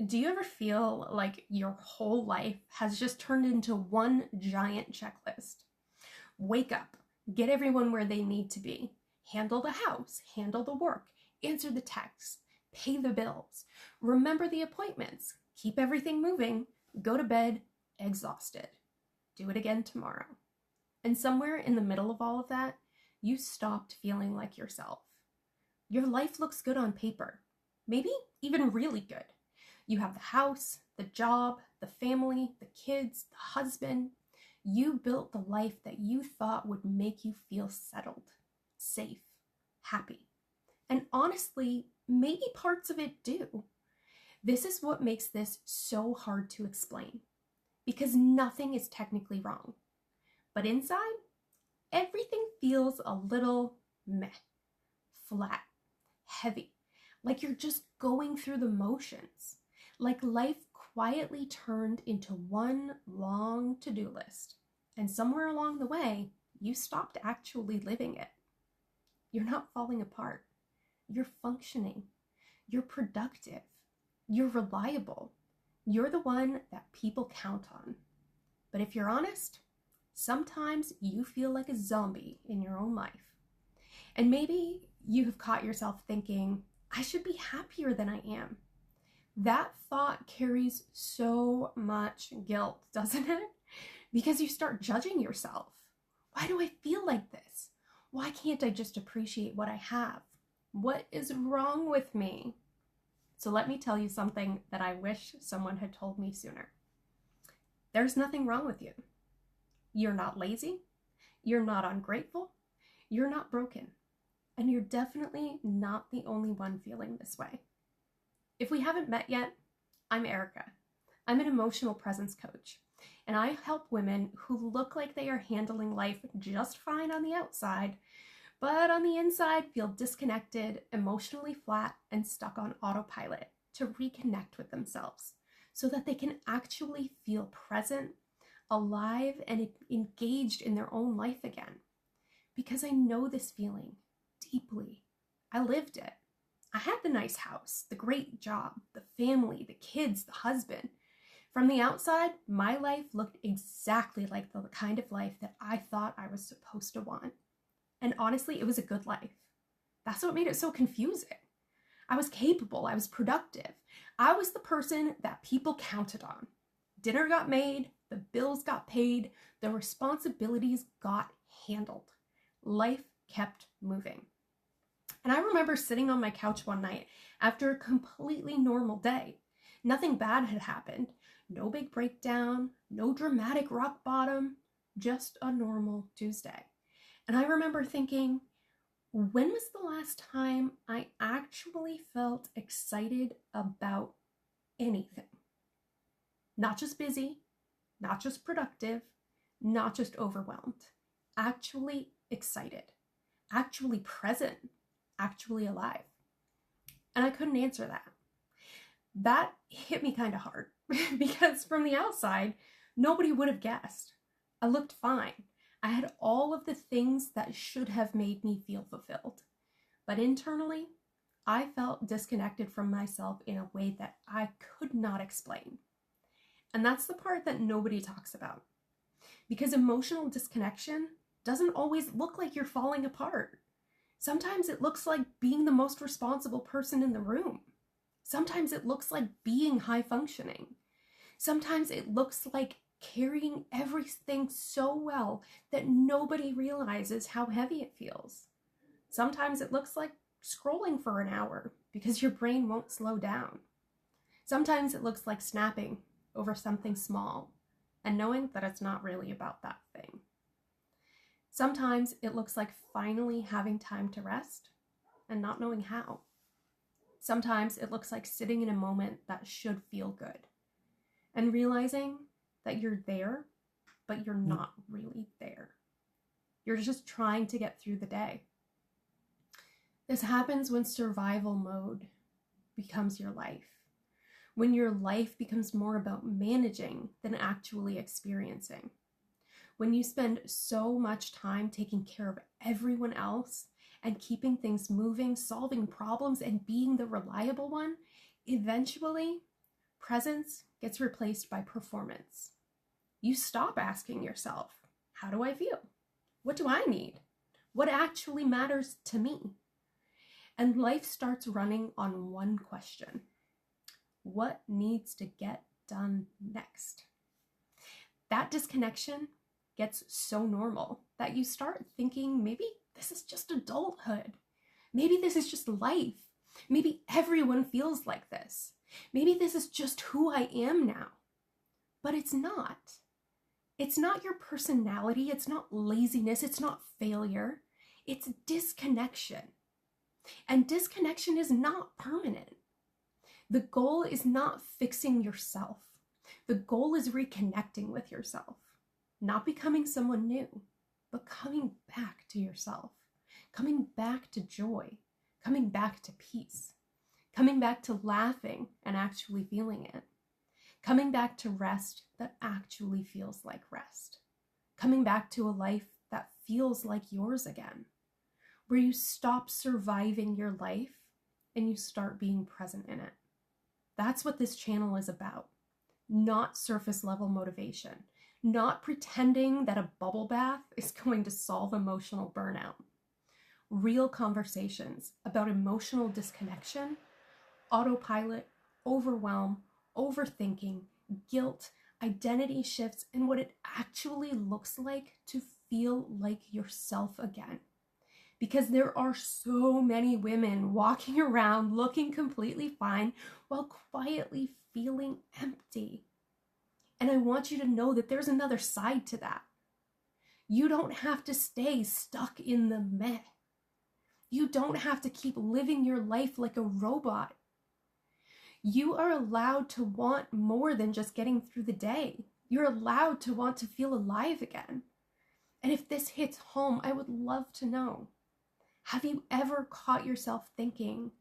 Do you ever feel like your whole life has just turned into one giant checklist? Wake up, get everyone where they need to be, handle the house, handle the work, answer the texts, pay the bills, remember the appointments, keep everything moving, go to bed exhausted. Do it again tomorrow. And somewhere in the middle of all of that, you stopped feeling like yourself. Your life looks good on paper, maybe even really good. You have the house, the job, the family, the kids, the husband. You built the life that you thought would make you feel settled, safe, happy. And honestly, maybe parts of it do. This is what makes this so hard to explain, because nothing is technically wrong. But inside, everything feels a little meh, flat, heavy, like you're just going through the motions. Like life quietly turned into one long to-do list, and somewhere along the way, you stopped actually living it. You're not falling apart. You're functioning. You're productive. You're reliable. You're the one that people count on. But if you're honest, sometimes you feel like a zombie in your own life. And maybe you have caught yourself thinking, I should be happier than I am. That thought carries so much guilt, doesn't it? Because you start judging yourself. Why do I feel like this? Why can't I just appreciate what I have? What is wrong with me? So let me tell you something that I wish someone had told me sooner. There's nothing wrong with you. You're not lazy. You're not ungrateful. You're not broken. And you're definitely not the only one feeling this way. If we haven't met yet, I'm Erica. I'm an emotional presence coach, and I help women who look like they are handling life just fine on the outside, but on the inside feel disconnected, emotionally flat, and stuck on autopilot to reconnect with themselves so that they can actually feel present, alive, and engaged in their own life again. Because I know this feeling deeply. I lived it. I had the nice house, the great job, the family, the kids, the husband. From the outside, my life looked exactly like the kind of life that I thought I was supposed to want. And honestly, it was a good life. That's what made it so confusing. I was capable, I was productive. I was the person that people counted on. Dinner got made, the bills got paid, the responsibilities got handled. Life kept moving. And I remember sitting on my couch one night after a completely normal day. Nothing bad had happened. No big breakdown, no dramatic rock bottom, just a normal Tuesday. And I remember thinking, when was the last time I actually felt excited about anything? Not just busy, not just productive, not just overwhelmed. Actually excited, actually present, actually alive. And I couldn't answer that. That hit me kind of hard because from the outside, nobody would have guessed. I looked fine. I had all of the things that should have made me feel fulfilled. But internally, I felt disconnected from myself in a way that I could not explain. And that's the part that nobody talks about. Because emotional disconnection doesn't always look like you're falling apart. Sometimes it looks like being the most responsible person in the room. Sometimes it looks like being high functioning. Sometimes it looks like carrying everything so well that nobody realizes how heavy it feels. Sometimes it looks like scrolling for an hour because your brain won't slow down. Sometimes it looks like snapping over something small and knowing that it's not really about that thing. Sometimes it looks like finally having time to rest and not knowing how. Sometimes it looks like sitting in a moment that should feel good and realizing that you're there, but you're not really there. You're just trying to get through the day. This happens when survival mode becomes your life, when your life becomes more about managing than actually experiencing. When you spend so much time taking care of everyone else and keeping things moving, solving problems, and being the reliable one, eventually Presence gets replaced by performance. You stop asking yourself, how do I feel? What do I need? What actually matters to me? And life starts running on one question. What needs to get done next? That disconnection gets so normal that you start thinking maybe this is just adulthood. Maybe this is just life. Maybe everyone feels like this. Maybe this is just who I am now. But it's not. It's not your personality. It's not laziness. It's not failure. It's disconnection. And disconnection is not permanent. The goal is not fixing yourself. The goal is reconnecting with yourself. Not becoming someone new, but coming back to yourself. Coming back to joy. Coming back to peace. Coming back to laughing and actually feeling it. Coming back to rest that actually feels like rest. Coming back to a life that feels like yours again. Where you stop surviving your life and you start being present in it. That's what this channel is about. Not surface level motivation. Not pretending that a bubble bath is going to solve emotional burnout. Real conversations about emotional disconnection, autopilot, overwhelm, overthinking, guilt, identity shifts, and what it actually looks like to feel like yourself again. Because there are so many women walking around looking completely fine while quietly feeling empty. And I want you to know that there's another side to that. You don't have to stay stuck in the meh. You don't have to keep living your life like a robot. You are allowed to want more than just getting through the day. You're allowed to want to feel alive again. And if this hits home, I would love to know. Have you ever caught yourself thinking,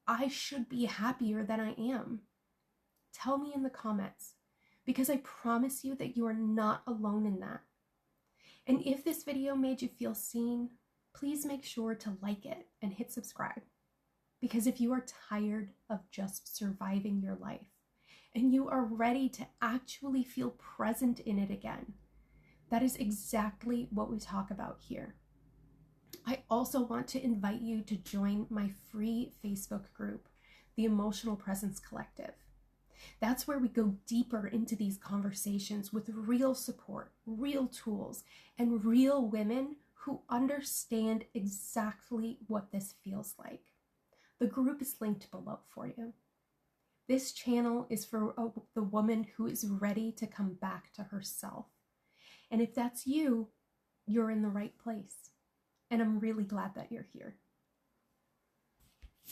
I should be happier than I am? Tell me in the comments, because I promise you that you are not alone in that. And if this video made you feel seen, please make sure to like it and hit subscribe. Because if you are tired of just surviving your life and you are ready to actually feel present in it again, that is exactly what we talk about here. I also want to invite you to join my free Facebook group, the Emotional Presence Collective. That's where we go deeper into these conversations with real support, real tools, and real women who understand exactly what this feels like. The group is linked below for you. This channel is for the woman who is ready to come back to herself. And if that's you, you're in the right place. And I'm really glad that you're here.